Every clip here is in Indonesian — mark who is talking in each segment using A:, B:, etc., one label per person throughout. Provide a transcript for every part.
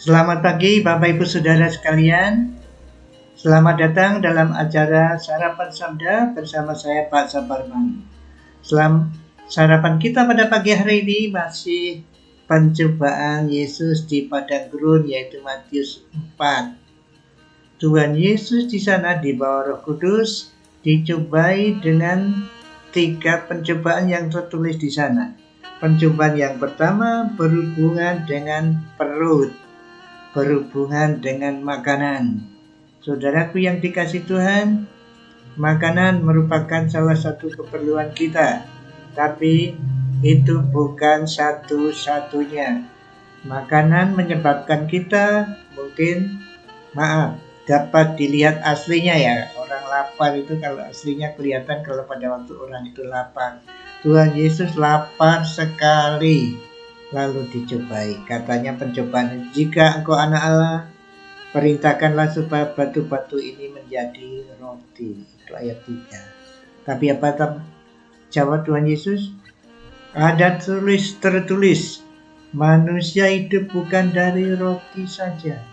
A: Selamat pagi Bapak Ibu Saudara sekalian. Selamat datang dalam acara Sarapan Sabda bersama saya Pak Saparman. Sarapan kita pada pagi hari ini masih pencobaan Yesus di padang gurun, yaitu Matius 4. Tuhan Yesus di sana di bawah Roh Kudus dicobai dengan 3 pencobaan yang tertulis di sana. Pencobaan yang pertama berhubungan dengan perut, berhubungan dengan makanan. Saudaraku yang dikasih Tuhan, makanan merupakan salah satu keperluan kita, tapi itu bukan satu-satunya. Makanan menyebabkan kita dapat dilihat aslinya ya. Orang lapar itu kalau aslinya kelihatan kalau pada waktu orang itu lapar. Tuhan Yesus lapar sekali, lalu dicobai. Katanya pencobaan, jika engkau anak Allah, perintahkanlah supaya batu-batu ini menjadi roti. Itu ayat 3. Tapi apa jawab Tuhan Yesus? Ada tertulis, manusia hidup bukan dari roti saja,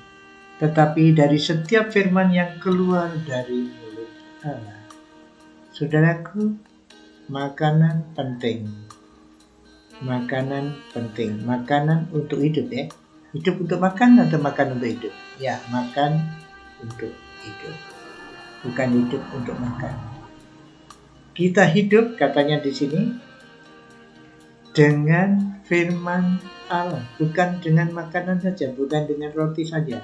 A: tetapi dari setiap firman yang keluar dari mulut Allah. Saudaraku, makanan penting. Makanan untuk hidup ya. Hidup untuk makan atau makan untuk hidup? Ya, makan untuk hidup. Bukan hidup untuk makan. Kita hidup, katanya di sini, dengan firman Allah. Bukan dengan makanan saja, bukan dengan roti saja.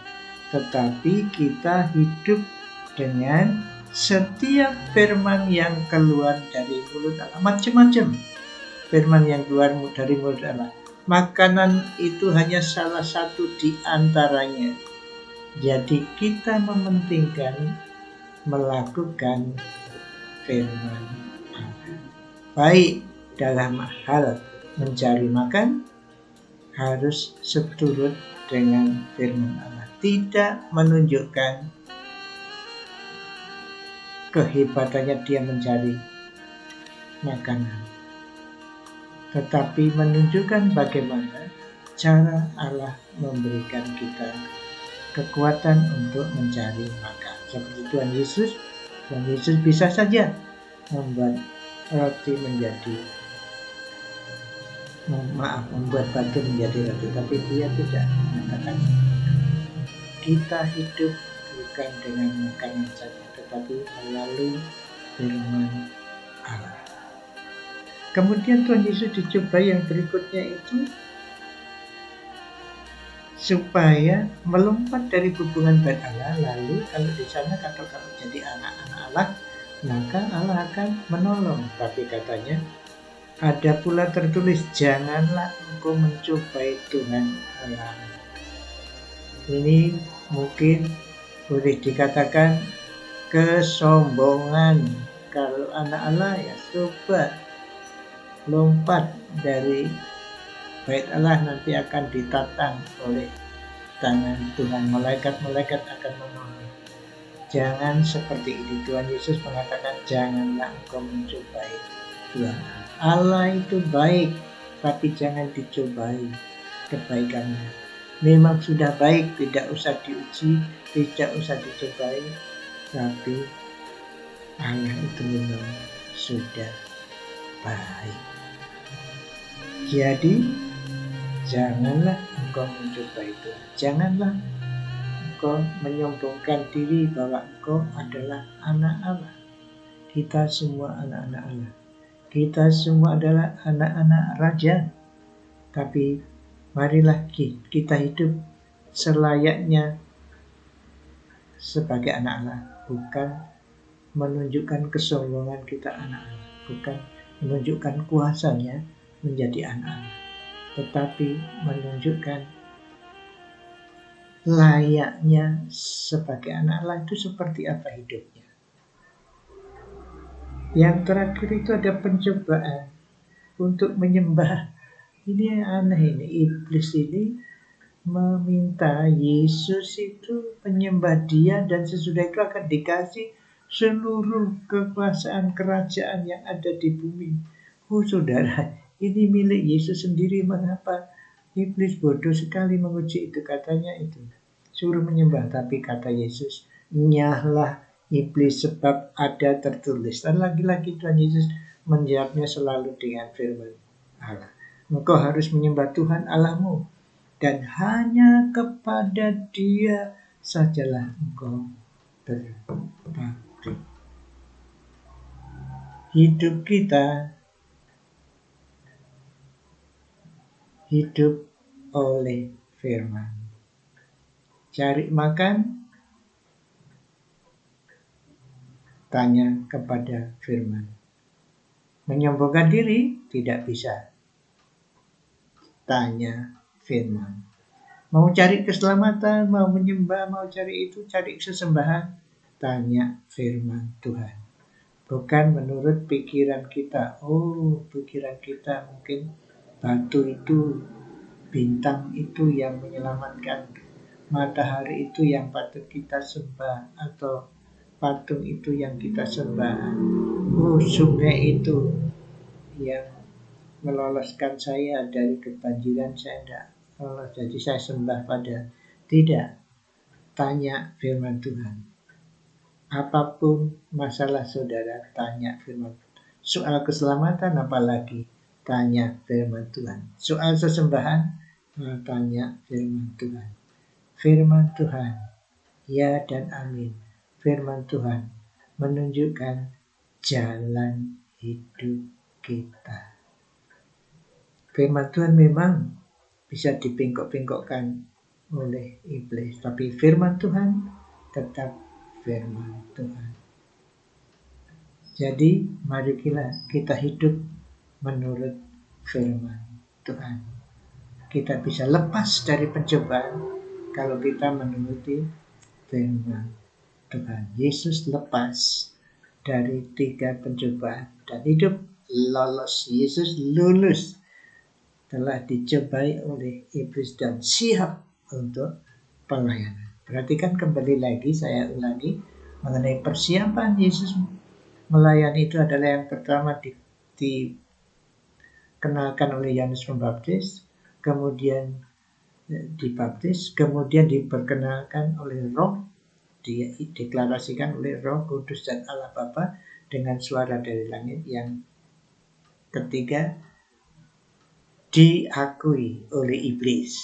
A: Tetapi kita hidup dengan setiap firman yang keluar dari mulut Allah. Macam-macam firman yang keluar dari mulut Allah. Makanan itu hanya salah satu di antaranya. Jadi kita mementingkan melakukan firman Allah. Baik dalam hal mencari makan, harus seturut dengan firman Allah. Tidak menunjukkan kehebatannya dia mencari makanan, tetapi menunjukkan bagaimana cara Allah memberikan kita kekuatan untuk mencari makan. Seperti Tuhan Yesus bisa saja membuat batu menjadi roti, tapi dia tidak mengatakan kita hidup bukan dengan makanan saja, tetapi melalui firman Allah. Kemudian Tuhan Yesus dicobai yang berikutnya itu supaya melompat dari hubungan baik Allah. Lalu kalau di sana kalau jadi anak-anak Allah, maka Allah akan menolong. Tapi katanya ada pula tertulis, janganlah engkau mencobai Tuhan Allah. Ini mungkin boleh dikatakan kesombongan. Kalau anak Allah ya coba lompat dari bait Allah, nanti akan ditatang oleh tangan Tuhan. Malaikat-malaikat akan menolong. Jangan seperti ini. Tuhan Yesus mengatakan janganlah engkau mencobai Tuhan. Allah itu baik, tapi jangan dicobai kebaikannya. Memang sudah baik, tidak usah diuji, tidak usah dicobai. Tapi Allah itu memang sudah baik. Jadi janganlah engkau mencobai Tuhan. Janganlah engkau menyombongkan diri bahwa engkau adalah anak Allah. Kita semua anak-anak Allah. Kita semua adalah anak-anak raja. Tapi marilah kita hidup selayaknya sebagai anak Allah. Bukan menunjukkan kesombongan kita anak Allah. Bukan menunjukkan kuasanya menjadi anak Allah. Tetapi menunjukkan layaknya sebagai anak Allah itu seperti apa hidupnya. Yang terakhir itu ada pencobaan untuk menyembah. Ini aneh ini. Iblis ini meminta Yesus itu menyembah dia, dan sesudah itu akan dikasih seluruh kekuasaan kerajaan yang ada di bumi. Oh saudara, ini milik Yesus sendiri. Mengapa Iblis bodoh sekali menguji itu, katanya itu. Suruh menyembah, tapi kata Yesus, nyahlah iblis sebab ada tertulis. Dan lagi-lagi Tuhan Yesus menjawabnya selalu dengan firman Allah. Engkau harus menyembah Tuhan Allahmu dan hanya kepada Dia sajalah engkau berbakti. Hidup kita hidup oleh firman. Cari makan, tanya kepada firman. Menyombongkan diri tidak bisa, tanya firman. Mau cari keselamatan, mau menyembah, mau cari itu, cari sesembahan, tanya firman Tuhan. Bukan menurut pikiran kita. Oh, pikiran kita mungkin batu itu, bintang itu yang menyelamatkan, matahari itu yang patut kita sembah, atau patung itu yang kita sembah. Oh, sungai itu yang meloloskan saya dari kebanjiran, saya tidak lolos, jadi saya sembah pada. Tidak. Tanya firman Tuhan. Apapun masalah saudara, tanya firman. Soal keselamatan apalagi, tanya firman Tuhan. Soal sesembahan, tanya firman Tuhan. Firman Tuhan, ya dan amin. Firman Tuhan menunjukkan jalan hidup kita. Firman Tuhan memang bisa dipengkok-pengkokkan oleh iblis, tapi firman Tuhan tetap firman Tuhan. Jadi mari kita hidup menurut firman Tuhan. Kita bisa lepas dari pencobaan kalau kita menuruti firman Tuhan. Yesus lepas dari 3 pencobaan dan hidup lolos. Yesus lulus, telah dicobai oleh iblis dan siap untuk pelayanan. Perhatikan kembali lagi, saya ulangi mengenai persiapan Yesus melayani itu adalah yang pertama dikenalkan oleh Yohanes Pembaptis, kemudian dibaptis, kemudian diperkenalkan oleh Roh, dideklarasikan oleh Roh Kudus dan Allah Bapa dengan suara dari langit. Yang ketiga, diakui oleh iblis,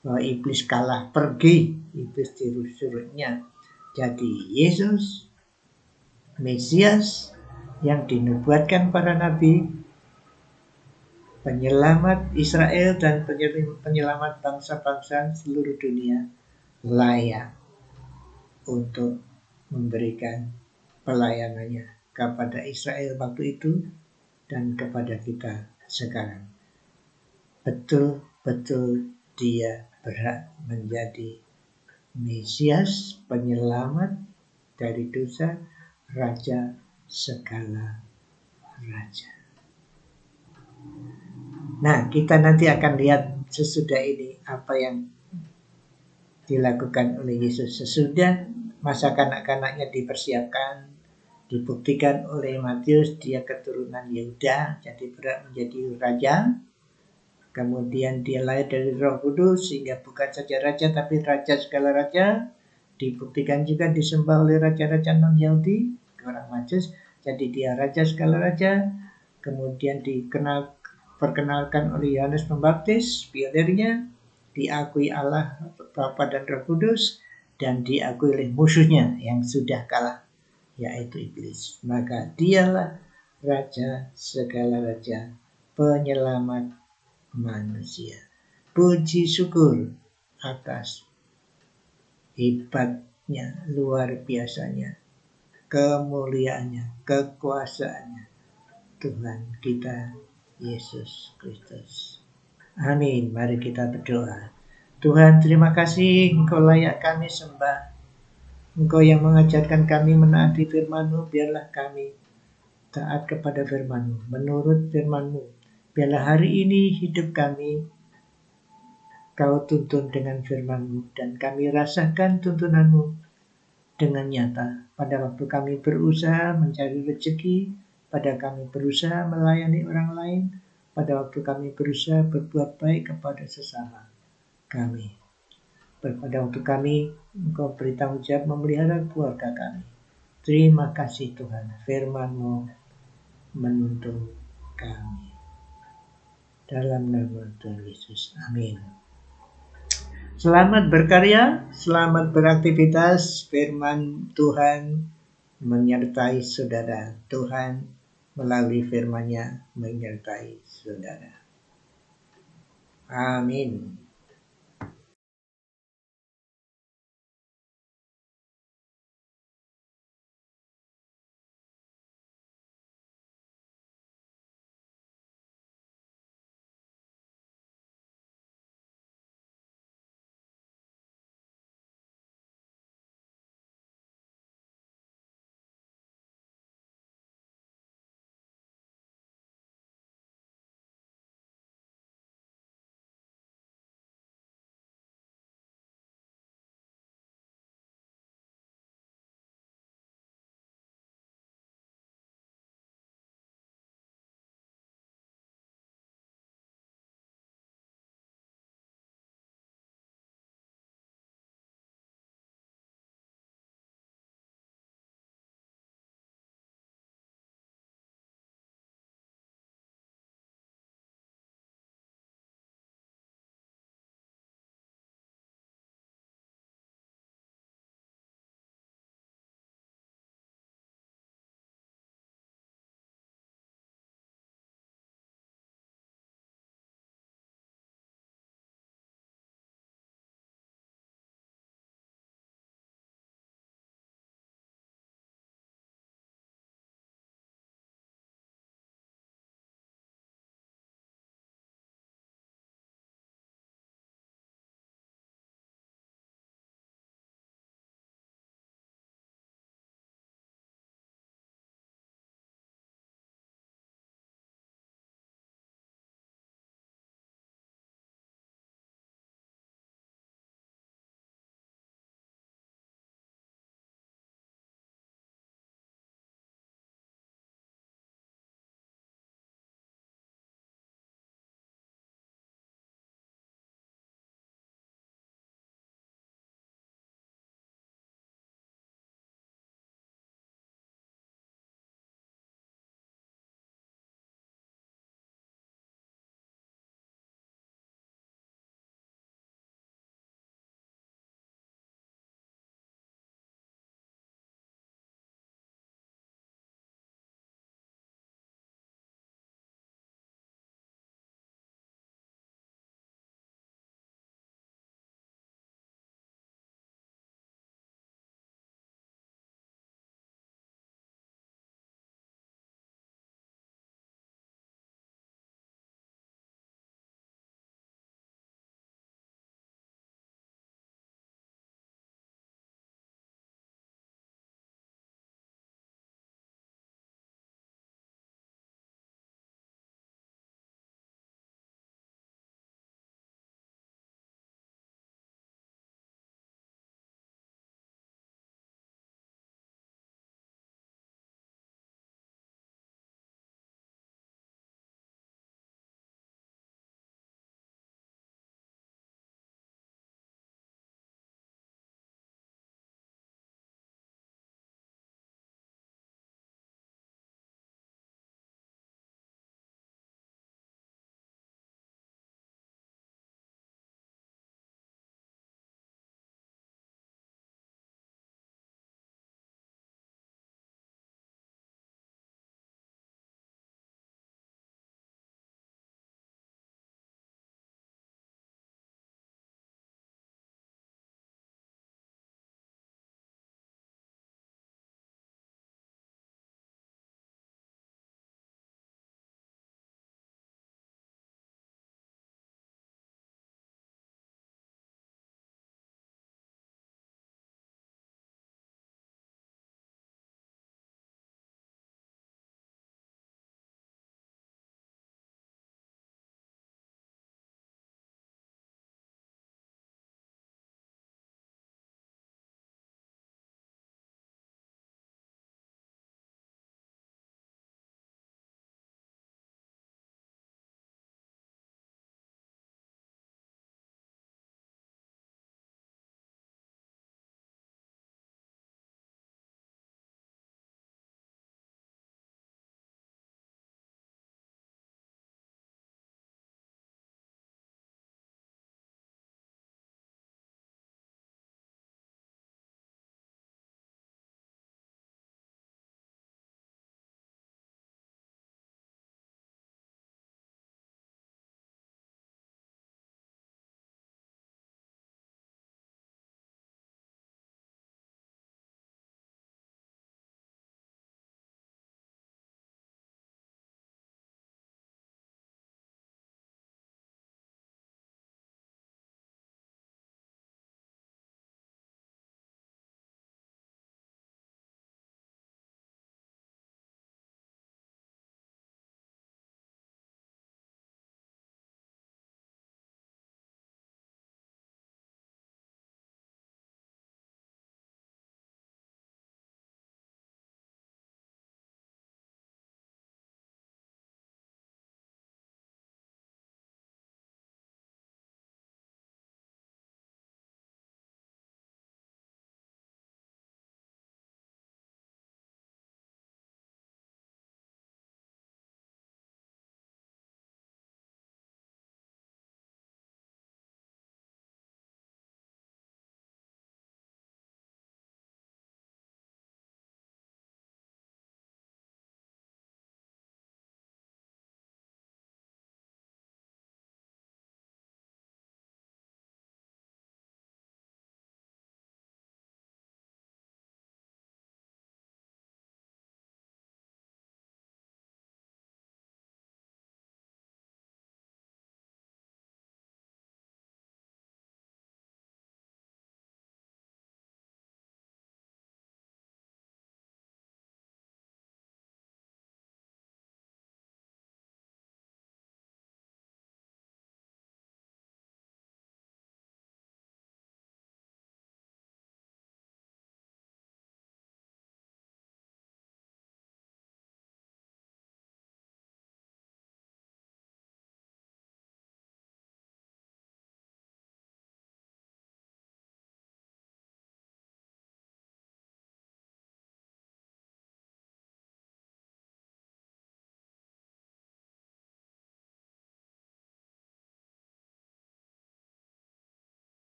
A: bahwa iblis kalah, pergi, iblis suruhnya. Jadi Yesus, Mesias yang dinubuatkan para nabi, penyelamat Israel dan penyelamat bangsa-bangsa seluruh dunia, layak untuk memberikan pelayanannya kepada Israel waktu itu dan kepada kita sekarang. Betul-betul dia berhak menjadi Mesias, penyelamat dari dosa, Raja segala raja. Nah, kita nanti akan lihat sesudah ini apa yang dilakukan oleh Yesus. Sesudah masa kanak-kanaknya dipersiapkan, dibuktikan oleh Matius, dia keturunan Yehuda, jadi berhak menjadi raja. Kemudian dia lahir dari Roh Kudus sehingga bukan saja raja tapi raja segala raja. Dibuktikan juga disembah oleh raja-raja non-Yahudi, orang Majus. Jadi dia raja segala raja. Kemudian diperkenalkan oleh Yohanes Pembaptis, pionirnya, diakui Allah Bapa dan Roh Kudus, dan diakui oleh musuhnya yang sudah kalah, yaitu iblis. Maka dialah raja segala raja, penyelamat manusia. Puji syukur atas hebatnya, luar biasanya, kemuliaannya, kekuasaannya Tuhan kita Yesus Kristus. Amin. Mari kita berdoa. Tuhan, terima kasih Engkau layak kami sembah. Engkau yang mengajarkan kami menaati firman-Mu, biarlah kami taat kepada firman-Mu, menurut firman-Mu. Biarlah hari ini hidup kami Kau tuntun dengan firman-Mu, dan kami rasakan tuntunan-Mu dengan nyata. Pada waktu kami berusaha mencari rezeki, pada kami berusaha melayani orang lain, pada waktu kami berusaha berbuat baik kepada sesama kami. Pada waktu kami Engkau beri tanggung jawab memelihara keluarga kami. Terima kasih Tuhan, firman-Mu menuntun kami. Dalam nama Tuhan Yesus, amin. Selamat berkarya, selamat beraktivitas. Firman Tuhan menyertai saudara. Tuhan melalui firman-Nya menyertai saudara. Amin.